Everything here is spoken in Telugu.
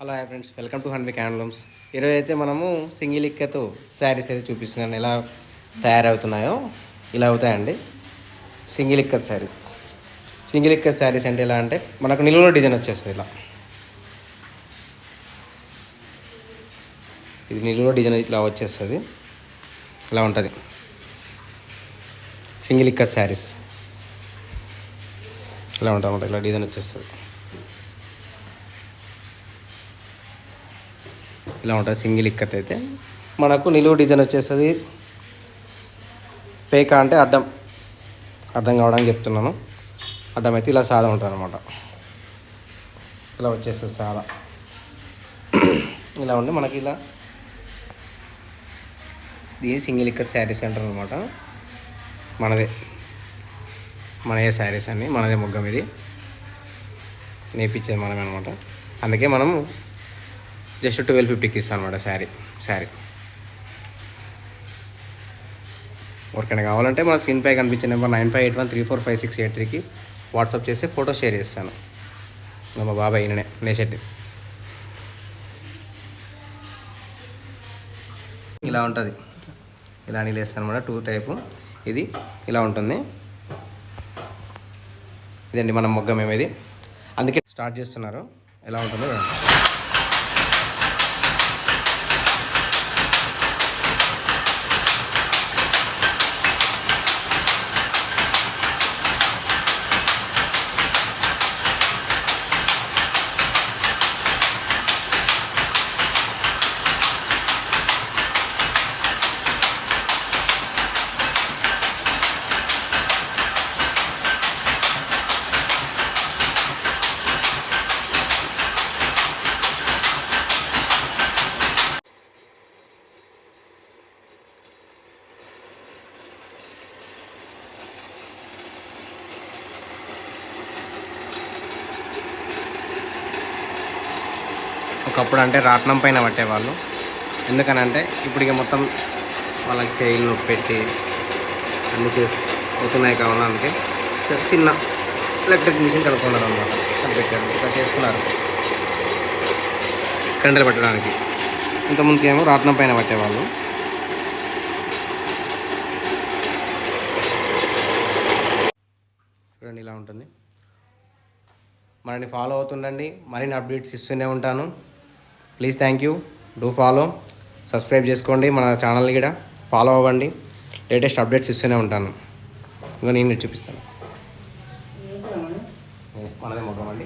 Hello hi friends, welcome to హన్విక్ handlooms. ఈరోజు అయితే మనము సింగిల్ ఇక్కతో శారీస్ అయితే చూపిస్తున్నాను. ఎలా తయారవుతున్నాయో ఇలా అవుతాయండి సింగిల్ ఇక్కత్ శారీస్. సింగిల్ ఇక్కత్ శారీస్ అంటే ఎలా అంటే మనకు నిలువున డిజైన్ వచ్చేస్తుంది. ఇది నిలువున డిజైన్ ఇలా వచ్చేస్తుంది. ఇలా ఉంటుంది సింగిల్ ఇక్కత్ శారీస్. ఇలా ఉంటామన్నమాట. ఇలా డిజైన్ వచ్చేస్తుంది. ఇలా ఉంటుంది సింగిల్ ఇక్కత్ అయితే. మనకు నిలువు డిజైన్ వచ్చేస్తుంది. పేక అంటే అడ్డం కావడానికి చెప్తున్నాను. అడ్డం అయితే ఇలా సాదా ఉంటుంది అనమాట. ఇలా వచ్చేస్తుంది సాదా. ఇలా ఉండి మనకి ఇలా ఇది సింగిల్ ఇక్కత్ శారీస్ అంటారు అనమాట. మనదే శారీస్ అన్నీ మనదే మొగ్గం. ఇది నేర్పించేది మనమే అనమాట. అందుకే మనము జస్ట్ 1250కి ఇస్తాను అనమాట శారీ. ఎవరికైనా కావాలంటే మన స్క్రీన్ పై కనిపించే నెంబర్ 9581345683కి వాట్సాప్ చేసి ఫోటో షేర్ చేస్తాను. మా బాబాయ్ ఈయననే నేషెట్టి. ఇలా ఉంటుంది. ఇలా నీళ్ళేస్తాను అనమాట. 2 టైపు. ఇది ఇలా ఉంటుంది. ఇదండి మన మొగ్గం ఏమేది. అందుకే స్టార్ట్ చేస్తున్నారు. ఎలా ఉంటుందో ఒకప్పుడు అంటే రాట్నం పైన పట్టేవాళ్ళు. ఎందుకనంటే ఇప్పుడు ఇక మొత్తం వాళ్ళకి చైన్లు పెట్టి అన్నీ చేసి అవుతున్నాయి కావాలి. అందుకే చిన్న ఎలక్ట్రిక్ మిషన్ కనుక్కున్నారు అనమాట. కనిపెట్టారు. ఇట్లా చేసుకున్నారు కండలు పెట్టడానికి. ఇంతకుముందుకు ఏమో రాట్నం పైన పట్టేవాళ్ళు. చూడండి ఇలా ఉంటుంది. మనని ఫాలో అవుతుండండి. మరిన్ని అప్డేట్స్ ఇస్తూనే ఉంటాను. Please thank you. Do follow, subscribe చేసుకోండి. మన ఛానల్ని కూడా ఫాలో అవ్వండి. లేటెస్ట్ అప్డేట్స్ ఇస్తూనే ఉంటాను. ఇంకా నేను చూపిస్తాను. మనదే మొగ్గం అండి.